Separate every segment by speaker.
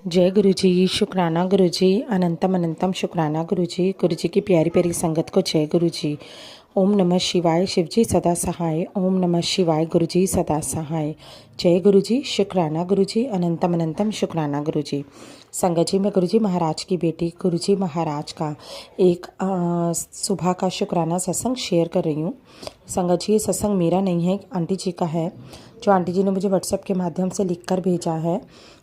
Speaker 1: जय गुरु जी, शुक्राना गुरु जी, अनंतम अनंतम शुक्राना गुरु जी की प्यारी प्यारी संगत को जय गुरु जी। ओम नमः शिवाय, शिव जी सदा सहाय। ओम नमः शिवाय, गुरु जी सदा सहाय। जय गुरु जी, शुक्राना गुरु जी, अनंतम अनंतम शुक्राना गुरु जी। संगत जी, मैं गुरु जी महाराज की बेटी गुरु जी महाराज का एक सुबह का शुक्राना सत्संग शेयर कर रही हूँ। संगत जी, ये सत्संग मेरा नहीं है, आंटी जी का है, जो आंटी जी ने मुझे व्हाट्सएप के माध्यम से लिख कर भेजा है।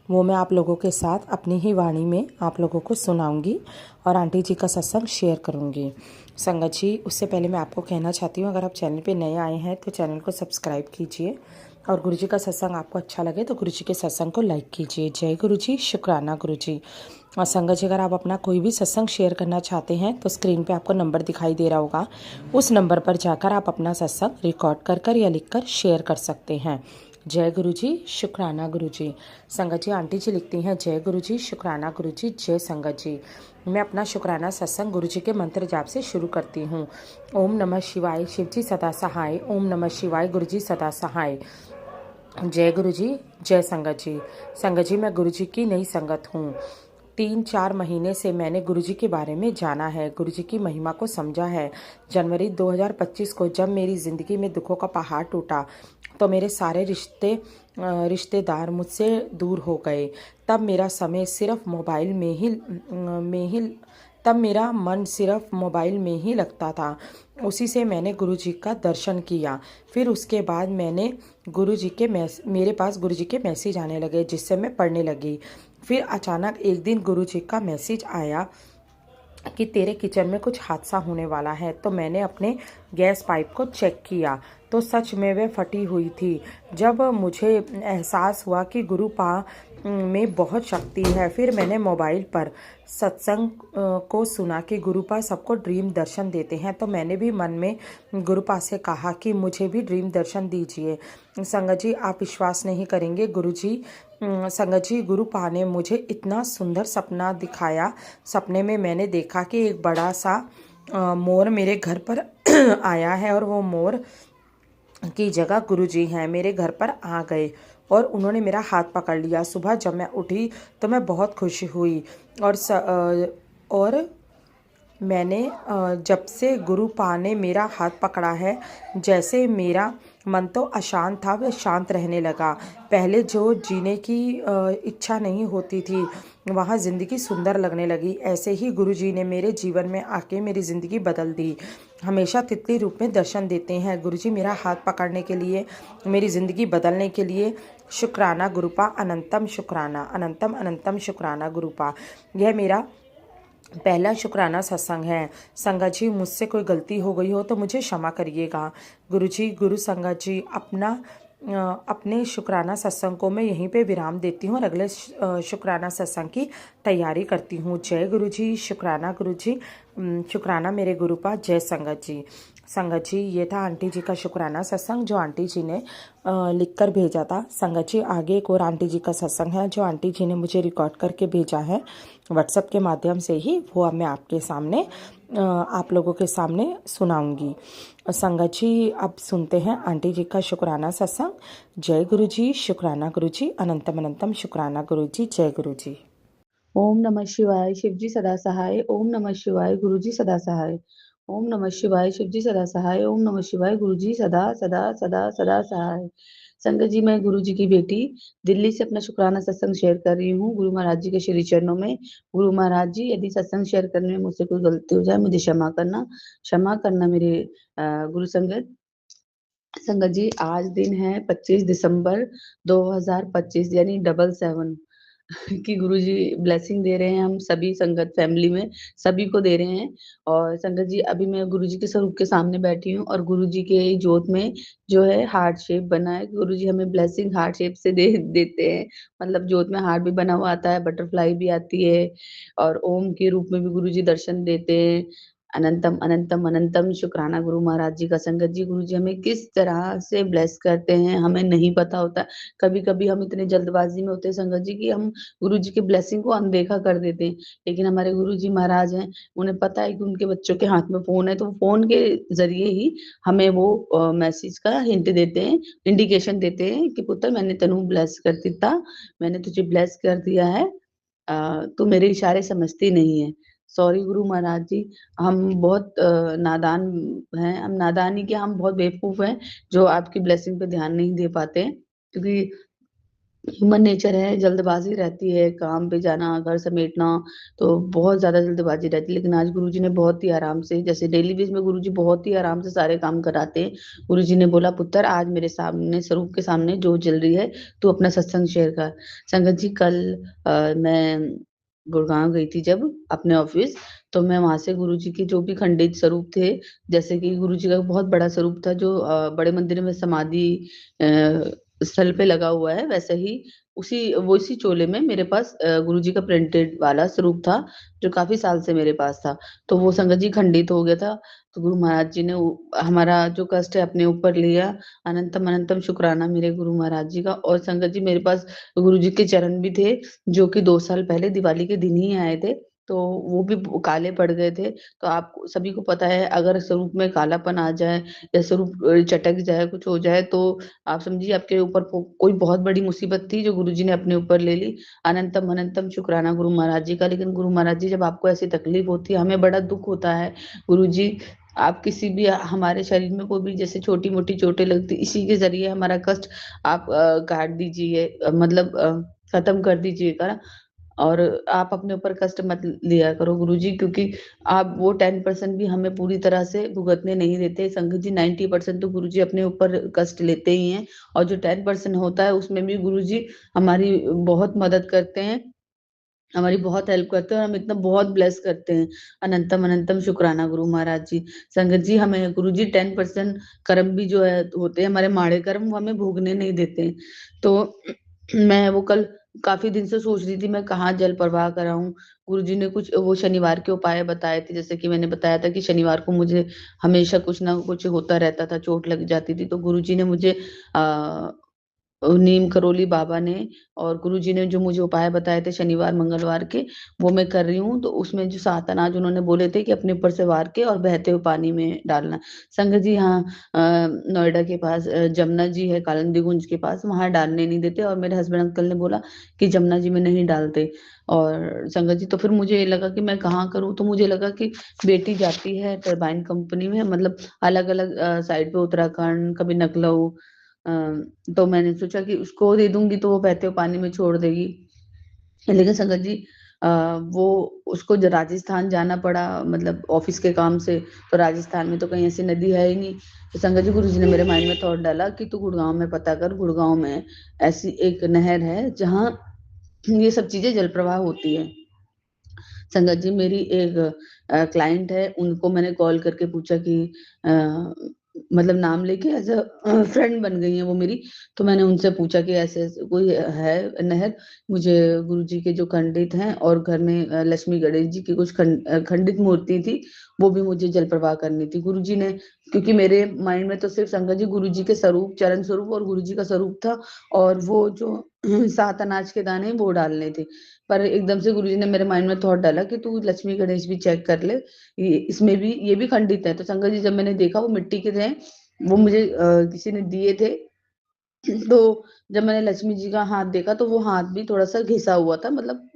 Speaker 1: वो मैं आप लोगों के साथ अपनी ही वाणी में आप लोगों को सुनाऊंगी और आंटी जी का सत्संग शेयर करूंगी। संगत जी, उससे पहले मैं आपको कहना चाहती हूँ, अगर आप चैनल पे नए आए हैं तो चैनल को सब्सक्राइब कीजिए और गुरु जी का सत्संग आपको अच्छा लगे तो गुरु जी के सत्संग को लाइक कीजिए। जय गुरु जी, शुक्राना गुरु जी। और संगत जी, अगर आप अपना कोई भी सत्संग शेयर करना चाहते हैं तो स्क्रीन पे आपको नंबर दिखाई दे रहा होगा, उस नंबर पर जाकर आप अपना सत्संग रिकॉर्ड कर या लिख कर शेयर कर सकते हैं। जय गुरु जी, शुक्राना गुरु जी। संगत जी, आंटी जी लिखती हैं, जय गुरु जी, शुक्राना गुरु जी, जय संगत जी। मैं अपना शुक्राना सत्संग गुरु जी के मंत्र जाप से शुरू करती हूँ। ओम नमः शिवाय, शिव जी सदा सहाय। ओम नमः शिवाय, गुरु जी सदा सहाय। जय गुरु जी, जय संगत जी। संगत जी, मैं गुरु जी की नई संगत हूँ। 3-4 महीने से मैंने गुरुजी के बारे में जाना है, गुरुजी की महिमा को समझा है। जनवरी 2025 को जब मेरी ज़िंदगी में दुखों का पहाड़ टूटा तो मेरे सारे रिश्तेदार मुझसे दूर हो गए। तब मेरा समय सिर्फ मोबाइल में ही तब मेरा मन सिर्फ मोबाइल में ही लगता था। उसी से मैंने गुरुजी का दर्शन किया। फिर उसके बाद मेरे पास गुरुजी के मैसेज आने लगे, जिससे मैं पढ़ने लगी। फिर अचानक एक दिन गुरुजी का मैसेज आया कि तेरे किचन में कुछ हादसा होने वाला है। तो मैंने अपने गैस पाइप को चेक किया तो सच में वह फटी हुई थी। जब मुझे एहसास हुआ कि गुरुपा में बहुत शक्ति है, फिर मैंने मोबाइल पर सत्संग को सुना कि गुरुपा सबको ड्रीम दर्शन देते हैं। तो मैंने भी मन में गुरुपा से कहा कि मुझे भी ड्रीम दर्शन दीजिए। संगत जी, आप विश्वास नहीं करेंगे, संगत जी, गुरुपा ने मुझे इतना सुंदर सपना दिखाया। सपने में मैंने देखा कि एक बड़ा सा मोर मेरे घर पर आया है और वो मोर की जगह गुरुजी हैं मेरे घर पर आ गए और उन्होंने मेरा हाथ पकड़ लिया। सुबह जब मैं उठी तो मैं बहुत खुश हुई और मैंने जब से गुरुपा ने मेरा हाथ पकड़ा है, जैसे मेरा मन तो अशांत था वह शांत रहने लगा। पहले जो जीने की इच्छा नहीं होती थी, वहाँ ज़िंदगी सुंदर लगने लगी। ऐसे ही गुरुजी ने मेरे जीवन में आके मेरी ज़िंदगी बदल दी। हमेशा तितली रूप में दर्शन देते हैं गुरुजी, मेरा हाथ पकड़ने के लिए, मेरी ज़िंदगी बदलने के लिए। शुक्राना गुरुपा, अनंतम शुक्राना, अनंतम अनंतम शुक्राना गुरुपा। यह मेरा पहला शुक्राना सत्संग है। संगत जी, मुझसे कोई गलती हो गई हो तो मुझे क्षमा करिएगा। गुरु संगत जी, अपने शुक्राना सत्संग को मैं यहीं पे विराम देती हूँ और अगले शुक्राना सत्संग की तैयारी करती हूँ। जय गुरु जी, शुक्राना गुरु जी, शुक्राना मेरे गुरुपा। जय संगत जी। संगत जी, ये था आंटी जी का शुक्राना सत्संग जो आंटी जी ने लिख कर भेजा था। संगत जी, आगे एक और आंटी जी का सत्संग है जो आंटी जी ने मुझे रिकॉर्ड करके भेजा है व्हाट्सएप के माध्यम से ही। वो अब मैं आपके सामने आप लोगों के सामने सुनाऊंगी। संगत जी, अब सुनते हैं आंटी जी का शुक्राना सत्संग। जय गुरु जी, शुक्राना गुरु जी, अनंतम अनंतम शुक्राना गुरु जी। जय गुरु जी।
Speaker 2: ओम नमः शिवाय, शिव जी सदा सहाय। ओम नमः शिवाय, गुरु जी सदा सहाय। ओम नमः शिवाय, शिव जी सदा सहाय। ओम नमः शिवाय, गुरु जी सदा सदा सदा सदा सहाय। संगत जी, मैं गुरु जी की बेटी दिल्ली से अपना शुक्राना सत्संग शेयर कर रही हूँ गुरु महाराज जी के श्री चरणों में। गुरु महाराज जी, यदि सत्संग शेयर करने में मुझसे कोई गलती हो जाए, मुझे क्षमा करना मेरे गुरु संगत। संगत जी, आज दिन है 25 दिसंबर 2025, यानी 77 कि गुरुजी ब्लेसिंग दे रहे हैं हम सभी संगत फैमिली में, सभी को दे रहे हैं। और संगत जी, अभी मैं गुरुजी के स्वरूप के सामने बैठी हूँ और गुरुजी के जोत में जो है हार्ट शेप बना है। गुरुजी हमें ब्लेसिंग हार्ट शेप से देते हैं। मतलब जोत में हार्ट भी बना हुआ आता है, बटरफ्लाई भी आती है और ओम के रूप में भी गुरुजी दर्शन देते हैं। अनंतम अनंतम अनंतम शुक्राना गुरु महाराज जी का। संगत जी, गुरु जी हमें किस तरह से ब्लेस करते हैं हमें नहीं पता होता। कभी कभी हम इतने जल्दबाजी में होते हैं संगत जी कि हम गुरु जी के ब्लेसिंग को अनदेखा कर देते हैं। लेकिन हमारे गुरु जी महाराज हैं, उन्हें पता है कि उनके बच्चों के हाथ में फोन है, तो फोन के जरिए ही हमें वो मैसेज का हिंट देते हैं, इंडिकेशन देते हैं कि पुत्र, मैंने तेनू ब्लेस कर दिता, मैंने तुझे ब्लेस कर दिया है। तू मेरे इशारे समझती नहीं है। सॉरी गुरु महाराज जी, हम बहुत नादान हैं, हम नादान ही क्या, हम बहुत बेवकूफ हैं जो आपकी ब्लेसिंग पे ध्यान नहीं दे पाते हैं, क्योंकि ह्यूमन नेचर है, जल्दबाजी रहती है, काम पे जाना, घर समेटना, तो बहुत ज्यादा जल्दबाजी रहती है। लेकिन आज गुरुजी ने बहुत ही आराम से, जैसे डेली बेस में गुरुजी बहुत ही आराम से सारे काम कराते हैं। गुरुजी ने बोला, पुत्र आज मेरे सामने, स्वरूप के सामने जो चल रही है, तू अपना सत्संग शेयर कर। संगत जी, कल मैं गुड़गांव गई थी जब अपने ऑफिस, तो मैं वहां से गुरुजी के जो भी खंडित स्वरूप थे, जैसे कि गुरुजी का बहुत बड़ा स्वरूप था जो बड़े मंदिर में समाधि स्थल पे लगा हुआ है, वैसे ही उसी चोले में मेरे पास गुरुजी का प्रिंटेड वाला स्वरूप था, जो काफी साल से मेरे पास था। तो वो संगत जी खंडित हो गया था, तो गुरु महाराज जी ने हमारा जो कष्ट है अपने ऊपर लिया। अनंतम अनंतम शुक्राना मेरे गुरु महाराज जी का। और संगत जी, मेरे पास गुरु जी के चरण भी थे, जो कि 2 साल पहले दिवाली के दिन ही आए थे, तो वो भी काले पड़ गए थे। तो आप सभी को पता है, अगर स्वरूप में कालापन आ जाए या स्वरूप चटक जाए, कुछ हो जाए, तो आप समझिए आपके ऊपर कोई बहुत बड़ी मुसीबत थी जो गुरुजी ने अपने ऊपर ले ली। अनंतम अनंतम शुक्राना गुरु महाराज जी का। लेकिन गुरु महाराज जी, जब आपको ऐसी तकलीफ होती है, हमें बड़ा दुख होता है। गुरु जी, आप किसी भी हमारे शरीर में कोई भी जैसे छोटी मोटी चोटें लगती, इसी के जरिए हमारा कष्ट आप काट दीजिए, मतलब खत्म कर दीजिएगा। और आप अपने ऊपर कष्ट मत लिया करो गुरुजी, क्योंकि आप वो 10% भी हमें पूरी तरह से भुगतने नहीं देते। संगत जी, 90% तो गुरुजी अपने ऊपर कष्ट लेते ही हैं, और जो 10% होता है उसमें भी गुरुजी हमारी बहुत मदद करते हैं, हमारी बहुत हेल्प करते हैं, और हम इतना बहुत ब्लेस करते हैं। अनंतम अनंतम शुक्राना गुरु महाराज जी। संगत जी, हमें गुरु जी 10% कर्म भी जो है होते हैं हमारे माड़े कर्म, वो हमें भोगने नहीं देते हैं। तो मैं वो कल काफी दिन से सोच रही थी मैं कहाँ जल प्रवाह कराऊं। गुरु जी ने कुछ वो शनिवार के उपाय बताए थे, जैसे कि मैंने बताया था कि शनिवार को मुझे हमेशा कुछ ना कुछ होता रहता था, चोट लग जाती थी। तो गुरु जी ने मुझे आ, नीम करोली बाबा ने और गुरुजी ने जो मुझे उपाय बताए थे शनिवार मंगलवार के, वो मैं कर रही हूँ। तो उसमें जो 7 अनाज उन्होंने बोले थे कि अपने ऊपर से वार के और बहते हुए पानी में डालना। संगत जी, हाँ, नोएडा के पास जमुना जी है, कालिंदी गुंज के पास, वहां डालने नहीं देते, और मेरे हस्बैंड अंकल ने बोला कि जमुना जी में नहीं डालते। और संगत जी, तो फिर मुझे लगा कि मैं कहाँ करूँ, तो मुझे लगा कि बेटी जाती है टरबाइन कंपनी में, मतलब अलग अलग साइड पे, उत्तराखंड, कभी नकलऊ, तो मैंने सोचा कि उसको दे दूंगी तो वो बहते हुए पानी में छोड़ देगी। लेकिन संगत जी, अ, वो उसको जो राजस्थान जाना पड़ा, मतलब ऑफिस के काम से, तो राजस्थान में तो कहीं ऐसी नदी है ही नहीं। तो संगत जी, गुरु जी ने मेरे माइंड में थॉट डाला कि तू गुड़गांव में पता कर, गुड़गांव में ऐसी एक नहर है जहाँ ये सब चीजें जल प्रवाह होती है। संगत जी, मेरी एक क्लाइंट है, उनको मैंने कॉल करके पूछा कि मतलब नाम लेके एज अ फ्रेंड बन गई है वो मेरी। तो मैंने उनसे पूछा कि ऐसे ऐसे कोई है नहर, मुझे गुरुजी के जो खंडित हैं, और घर में लक्ष्मी गणेश जी की कुछ खंडित मूर्ति थी, वो भी मुझे जल प्रवाह करनी थी। गुरुजी ने, क्योंकि मेरे माइंड में तो सिर्फ संगत जी गुरुजी के स्वरूप, चरण स्वरूप और गुरुजी का स्वरूप था, और वो जो 7 अनाज के दाने वो डालने थे। पर एकदम से गुरुजी ने मेरे माइंड में थॉट डाला कि तू लक्ष्मी गणेश भी चेक कर ले, इसमें भी ये भी खंडित है। तो संगत जी, जब मैंने देखा वो मिट्टी के थे, वो मुझे किसी ने दिए थे। तो जब मैंने लक्ष्मी जी का हाथ देखा, तो वो हाथ भी थोड़ा सा घिसा हुआ था, मतलब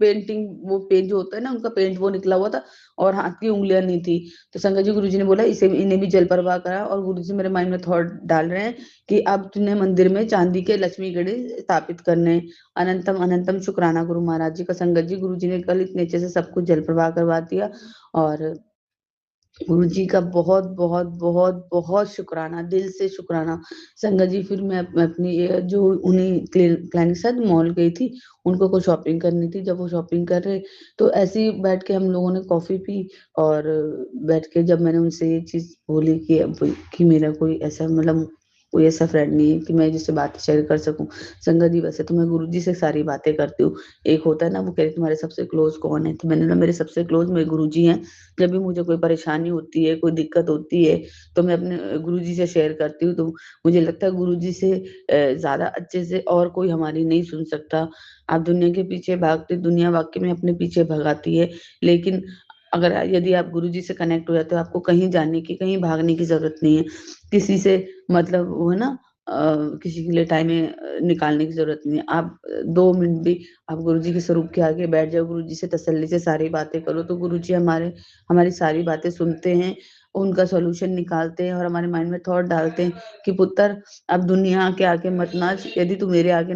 Speaker 2: पेंटिंग, वो पेंट जो होता है ना उनका, पेंट वो निकला हुआ था, और हाथ की उंगलियां नहीं थी। तो संगत जी, गुरुजी ने बोला इसे, इन्हें भी जल प्रवाह करा। और गुरुजी मेरे माइंड में थॉट डाल रहे हैं कि अब तूने मंदिर में चांदी के लक्ष्मी गणेश स्थापित करने। अनंतम अनंतम शुक्राना गुरु महाराज जी का। संगत जी, गुरुजी ने कल इतने अच्छे से सब कुछ जल प्रवाह करवा दिया, और गुरु जी का बहुत बहुत बहुत बहुत शुक्राना, दिल से शुक्राना। संगत जी, फिर मैं अपनी जो उन्हीं क्लिनिक साथ मॉल गई थी, उनको कुछ शॉपिंग करनी थी। जब वो शॉपिंग कर रहे, तो ऐसे ही बैठ के हम लोगों ने कॉफी पी, और बैठ के जब मैंने उनसे ये चीज बोली कि मेरा कोई ऐसा, मतलब कोई ऐसा फ्रेंड नहीं है कि मैं जिससे बात शेयर कर सकूं। संगत जी, वैसे तो मैं गुरु जी से सारी बातें करती हूँ। एक होता है ना, वो कह रहे तुम्हारे सबसे क्लोज कौन है, तो मैंने ना, मेरे सबसे क्लोज मेरे गुरु जी हैं। जब भी मुझे कोई परेशानी होती है, कोई दिक्कत होती है, तो मैं अपने गुरुजी से शेयर करती हूँ। तो मुझे लगता है गुरुजी से ज्यादा अच्छे से और कोई हमारी नहीं सुन सकता। आप दुनिया के पीछे भागते, दुनिया वाकई में अपने पीछे भगाती है, लेकिन अगर यदि आप गुरुजी से कनेक्ट हो जाते हो, आपको कहीं जाने की, कहीं भागने की जरूरत नहीं है किसी से, मतलब वो है ना, किसी के लिए टाइम निकालने की ज़रूरत नहीं है। आप 2 मिनट भी आप गुरुजी के स्वरूप के आगे बैठ जाओ, गुरुजी से तसल्ली से सारी बातें करो, तो गुरुजी हमारी सारी बातें सुनते हैं, उनका सॉल्यूशन निकालते हैं और हमारे माइंड में थॉट डालते हैं कि पुत्र अब दुनिया के आगे मत नाच, यदि तू मेरे आगे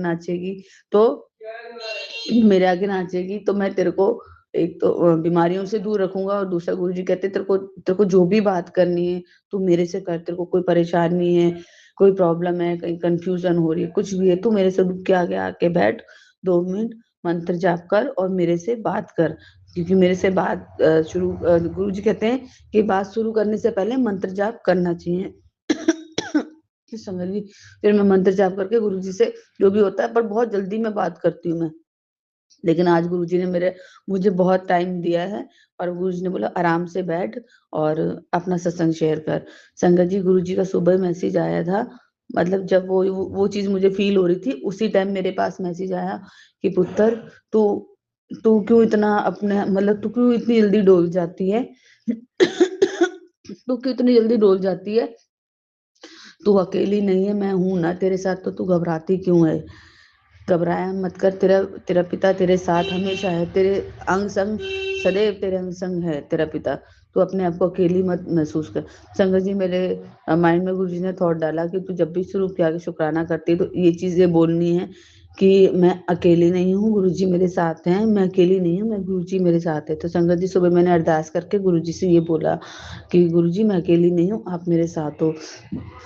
Speaker 2: नाचेगी तो मैं तेरे को एक तो बीमारियों से दूर रखूँगा और दूसरा गुरुजी कहते हैं तेरे को जो भी बात करनी है, तू मेरे से कर, तेरे को कोई परेशानी है, कोई प्रॉब्लम है, कहीं कन्फ्यूज़न हो रही है, कुछ भी है, तू मेरे स्वरूप के आगे आके बैठ, 2 मिनट मंत्र जाप कर और मेरे से बात कर। क्योंकि मेरे से बात गुरुजी कहते हैं कि बात शुरू करने से पहले मंत्र जाप करना चाहिए। फिर संगत जी, फिर मैं मंत्र जाप करके गुरुजी से जो भी होता है, पर बहुत जल्दी मैं बात करती हूँ मैं। लेकिन आज गुरुजी ने मुझे बहुत टाइम दिया है और गुरुजी ने बोला आराम से बैठ और अपना सत्संग शेयर कर। संगत जी, गुरुजी का सुबह मैसेज आया था, मतलब जब वो चीज़ मुझे फ़ील हो रही थी, उसी टाइम मेरे पास मैसेज आया कि पुत्र तू तू क्यों इतना अपने मतलब तू क्यों इतनी जल्दी डोल जाती है? तू क्यों इतनी जल्दी डोल जाती है? तू अकेली नहीं है, मैं हूँ ना तेरे साथ, तो तू घबराती क्यों है? घबराया मत कर, तेरा तेरा पिता तेरे साथ हमेशा है, तेरे अंग संग सदैव तेरे अंग संग है तेरा पिता। तू अपने आप को अकेली मत महसूस कर। संगत जी, मेरे माइंड में गुरुजी ने थॉट डाला कि तू जब भी शुरू किया कि शुक्राना करती है तो ये चीजें बोलनी है कि मैं अकेली नहीं हूँ, गुरुजी मेरे साथ हैं, मैं अकेली नहीं हूँ, मैं गुरुजी मेरे साथ है। तो संगत जी, सुबह मैंने अरदास करके गुरुजी से ये बोला कि गुरुजी मैं अकेली नहीं हूँ, आप मेरे साथ हो।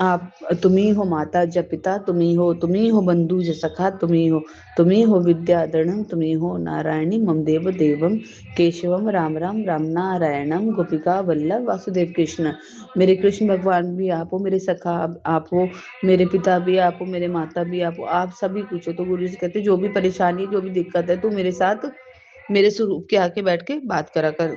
Speaker 2: आप तुम ही हो माता ज पिता, तुम ही हो बंधु ज सखा, तुम ही हो विद्याधरणम, तुम ही हो नारायणी मम देव देवम, केशवम राम राम राम नारायणम, गोपिका वल्लभ वासुदेव कृष्ण। मेरे कृष्ण भगवान भी आप हो, मेरे सखा आप हो, मेरे पिता भी आप हो, मेरे माता भी आप हो, आप सभी कुछ हो। तो गुरु जी कहते जो भी परेशानी जो भी दिक्कत है तू मेरे साथ मेरे स्वरूप के आके बैठ के बात करा कर।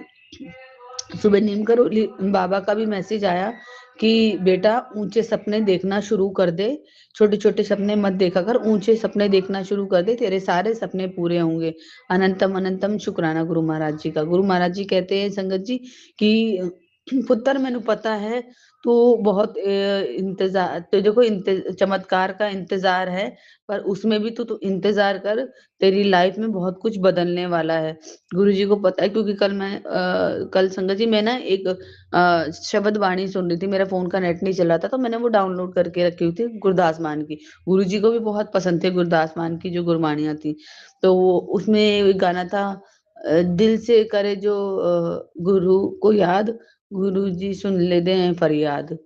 Speaker 2: सुबह नीम करोली बाबा का भी मैसेज आया कि बेटा ऊंचे सपने देखना शुरू कर दे, छोटे छोटे सपने मत देखा कर, ऊंचे सपने देखना शुरू कर दे, तेरे सारे सपने पूरे होंगे। अनंतम अनंतम शुक्राना गुरु महाराज जी का। गुरु महाराज जी कहते हैं संगत जी कि पुत्र मैंने पता है तो बहुत इंतजार तुझे को चमत्कार का इंतजार है, पर उसमें भी तू इंतजार कर, तेरी लाइफ में बहुत कुछ बदलने वाला है। गुरुजी को पता है क्योंकि कल संगत जी मैं ना एक शब्द वाणी सुन रही थी, मेरा फोन का नेट नहीं चला था तो मैंने वो डाउनलोड करके रखी हुई थी गुरदास मान की। गुरुजी को भी बहुत पसंद थे गुरदास मान की जो गुरबाणियां थी। तो उसमें एक गाना था, दिल से करे जो गुरु को याद, गुरु जी सुन लेते हैं फरियाद।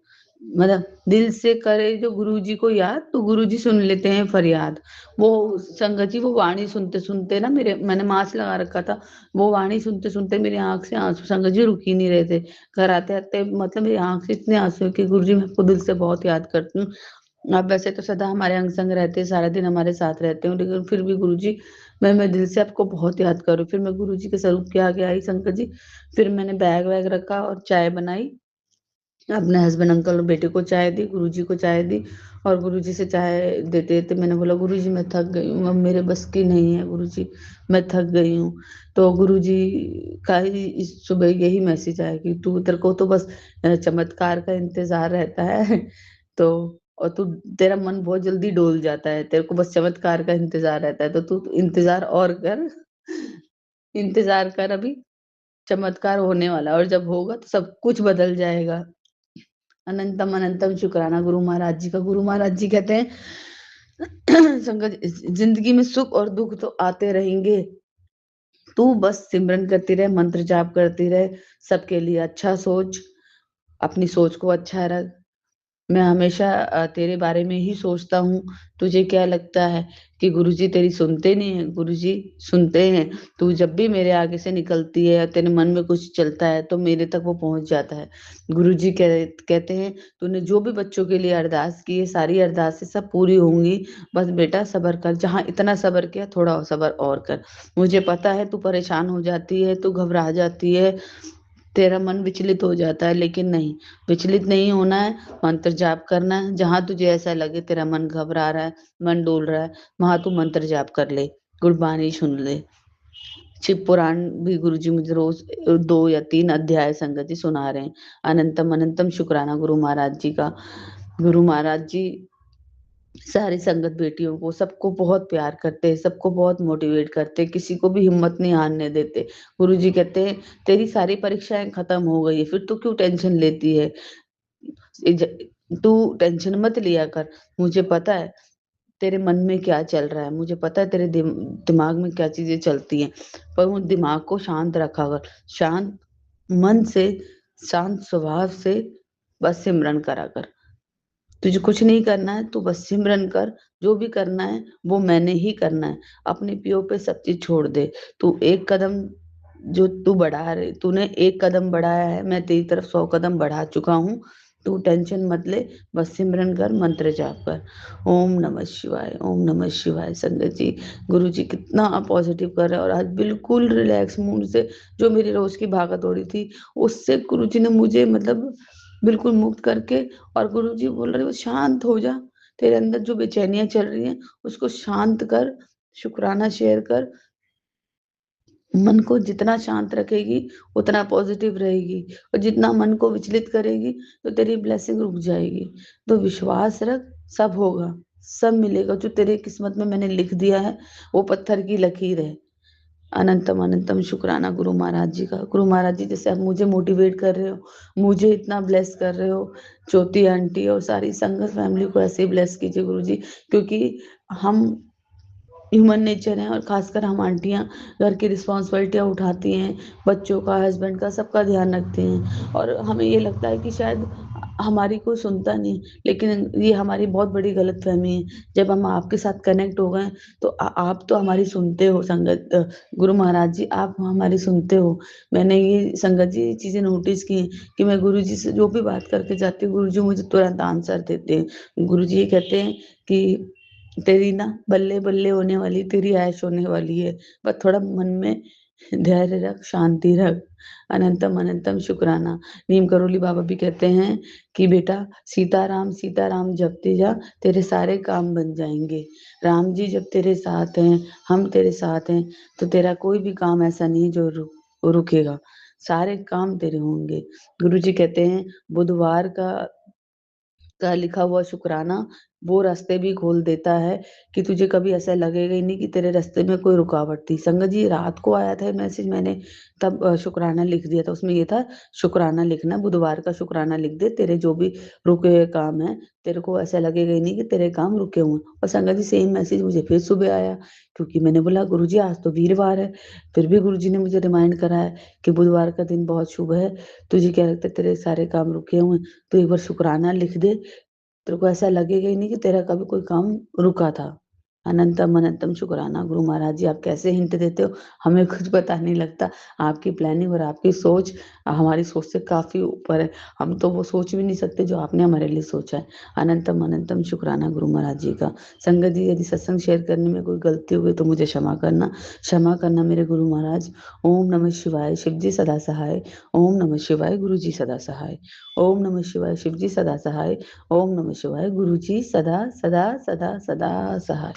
Speaker 2: मतलब दिल से करे जो गुरु जी को याद तो गुरु जी सुन लेते हैं फरियाद। वो संगत जी वो वाणी सुनते सुनते ना मेरे मैंने मास्क लगा रखा था, वो वाणी सुनते सुनते मेरी आंख से आंसू संगत जी रुक ही नहीं रहे थे। घर आते आते मतलब मेरी आंख से इतने आंसू है कि गुरु जी मैं आपको दिल से बहुत याद करती हूँ। आप वैसे तो सदा हमारे अंग संग रहते हैं, सारा दिन हमारे साथ रहते हो, लेकिन फिर भी गुरु जी मैं दिल से आपको बहुत याद करूँ। फिर मैं गुरु जी के स्वरूप के आगे आई संगत जी, फिर मैंने बैग वैग रखा और चाय बनाई, अपने हस्बैंड अंकल और बेटे को चाय दी, गुरुजी को चाय दी। और गुरुजी से चाय देते देते मैंने बोला गुरुजी मैं थक गई हूँ, अब मेरे बस की नहीं है गुरुजी, मैं थक गई हूँ। तो गुरुजी का ही इस सुबह यही मैसेज आया कि तू तेरे को तो बस चमत्कार का इंतजार रहता है तो और तू तेरा मन बहुत जल्दी डोल जाता है, तेरे को बस चमत्कार का इंतजार रहता है, तो तू इंतजार और कर, इंतजार कर, अभी चमत्कार होने वाला है और जब होगा तो सब कुछ बदल जाएगा। अनंतम अनंतम शुक्राना गुरु महाराज जी का। गुरु महाराज जी कहते हैं संगत जिंदगी में सुख और दुख तो आते रहेंगे, तू बस सिमरन करती रहे, मंत्र जाप करती रहे, सबके लिए अच्छा सोच, अपनी सोच को अच्छा रख। मैं हमेशा तेरे बारे में ही सोचता हूँ। तुझे क्या लगता है कि गुरुजी तेरी सुनते नहीं है? गुरुजी सुनते हैं। तू जब भी मेरे आगे से निकलती है या तेरे मन में कुछ चलता है तो मेरे तक वो पहुंच जाता है। गुरुजी कहते हैं तूने जो भी बच्चों के लिए अरदास की है सारी अरदासें सब पूरी होंगी, बस बेटा सब्र कर, जहाँ इतना सब्र किया थोड़ा और सब्र और कर। मुझे पता है तू परेशान हो जाती है, तू घबरा जाती है, तेरा मन विचलित हो जाता है, लेकिन नहीं, विचलित नहीं होना है, मंत्र जाप करना है। जहां तुझे ऐसा लगे तेरा मन घबरा रहा है, मन डोल रहा है, वहां तू मंत्र जाप कर ले, गुरबानी सुन ले। शिव पुराण भी गुरुजी मुझे रोज 2 या 3 अध्याय संगत जी सुना रहे हैं। अनंतम अनंतम शुक्राना गुरु महाराज जी का। गुरु महाराज जी सारी संगत बेटियों को, सबको बहुत प्यार करते हैं, सबको बहुत मोटिवेट करते हैं, किसी को भी हिम्मत नहीं हारने देते। गुरुजी कहते हैं, तेरी सारी परीक्षाएँ खत्म हो गई है, फिर तू क्यों टेंशन लेती है? तू टेंशन मत लिया कर। मुझे पता है तेरे मन में क्या चल रहा है, मुझे पता है तेरे दिमाग में क्या चीज़ें चलती हैं, पर उन दिमाग को शांत रखा कर। शांत मन से, शांत स्वभाव से बस सिमरन करा कर। तुझे कुछ नहीं करना है, तू बस सिमरन कर, जो भी करना है वो मैंने ही करना है। अपने पियो पे सब चीज़ छोड़ दे। तू एक कदम जो तू बढ़ा रही तूने एक कदम बढ़ाया है, मैं तेरी तरफ 100 कदम बढ़ा चुका हूँ। तू टेंशन मत ले, बस सिमरन कर, मंत्र जाप कर। ओम नमः शिवाय, ओम नमः शिवाय। संगत जी, गुरुजी कितना पॉजिटिव कर रहे हैं और आज बिल्कुल रिलैक्स मूड से जो मेरी रोज़ की भागा-दौड़ी थी, उससे गुरुजी ने मुझे मतलब बिल्कुल मुक्त करके और गुरुजी बोल रहे हैं, शांत हो जा, तेरे अंदर जो बेचैनियाँ चल रही हैं, उसको शांत कर, शुकराना शेयर कर। मन को जितना शांत रखेगी, उतना पॉज़िटिव रहेगी और जितना मन को विचलित करेगी, तो तेरी ब्लेसिंग रुक जाएगी। तो विश्वास रख, सब होगा, सब मिलेगा। जो तेरे किस्मत में मैंने लिख दिया है, वो पत्थर की लकीर है। अनंतम अनंतम शुक्राना गुरु महाराज जी का। गुरु महाराज जी, जैसे आप मुझे मोटिवेट कर रहे हो, मुझे इतना ब्लेस कर रहे हो, ज्योति आंटी और सारी संगत फैमिली को ऐसे ही ब्लेस कीजिए गुरु जी, क्योंकि हम ह्यूमन नेचर है और खासकर हम आंटियाँ घर की रिस्पॉन्सिबिलिटियाँ उठाती हैं, बच्चों का, हस्बैंड का, सबका ध्यान रखती हैं और हमें ये लगता है कि शायद हमारी कोई सुनता नहीं, लेकिन ये हमारी बहुत बड़ी गलतफ़हमी है। जब हम आपके साथ कनेक्ट हो गए, तो आप तो हमारी सुनते हो संगत गुरु महाराज जी, आप हमारी सुनते हो। मैंने ये संगत जी, ये चीज़ें नोटिस की हैं कि मैं गुरु जी से जो भी बात करके जाती हूँ, गुरु जी मुझे तुरंत आंसर देते हैं। गुरु जी ये कहते हैं कि तेरी ना बल्ले-बल्ले होने वाली, तेरी ऐश होने वाली है। बस थोड़ा मन में धैर्य रख, शांति रख। अनंतम अनंतम शुक्राना। नीम करोली बाबा भी कहते हैं कि बेटा सीता राम जपते जा, तेरे सारे काम बन जाएँगे। राम जी जब तेरे साथ हैं, हम तेरे साथ हैं, तो तेरा कोई भी काम ऐसा नहीं है जो रुकेगा। सारे काम तेरे होंगे। गुरुजी कहते हैं बुधवार का लिखा हुआ शुक्राना वो रास्ते भी खोल देता है कि तुझे कभी ऐसा लगेगा ही नहीं कि तेरे रास्ते में कोई रुकावट थी। संगत जी, रात को आया था मैसेज, मैंने तब शुक्राना लिख दिया था। उसमें ये था, शुक्राना लिखना, बुधवार का शुक्राना लिख दे, तेरे जो भी रुके हुए काम हैं, तेरे को ऐसा लगेगा ही नहीं कि तेरे काम रुके हुए हैं। और संगत जी, सेम मैसेज मुझे फिर सुबह आया, क्योंकि मैंने बोला गुरुजी आज तो वीरवार है। फिर भी गुरुजी ने मुझे रिमाइंड कराया कि बुधवार का दिन बहुत शुभ है, तुझे क्या लगता है तेरे सारे काम रुके हुए हैं, तो एक बार शुक्राना लिख दे, तेरे को ऐसा लगेगा ही नहीं कि तेरा कभी कोई काम रुका था। अनंतम अनंतम शुक्राना गुरु महाराज जी, आप कैसे हिंट देते हो, हमें कुछ पता नहीं लगता। आपकी प्लानिंग और आपकी सोच हमारी सोच से काफ़ी ऊपर है। हम तो वो सोच भी नहीं सकते जो आपने हमारे लिए सोचा है। अनंतम अनंतम शुक्राना गुरु महाराज जी का। संगत जी, यदि सत्संग शेयर करने में कोई गलती हो गई तो मुझे क्षमा करना मेरे गुरु महाराज। ओम नमः शिवाय, शिव जी सदा सहाय। ओम नमः शिवाय, गुरु जी सदा सहाय। ओम नमः शिवाय, शिव जी सदा सहाय। ओम नमः शिवाय, गुरु जी सदा सदा सदा सदा सहाय।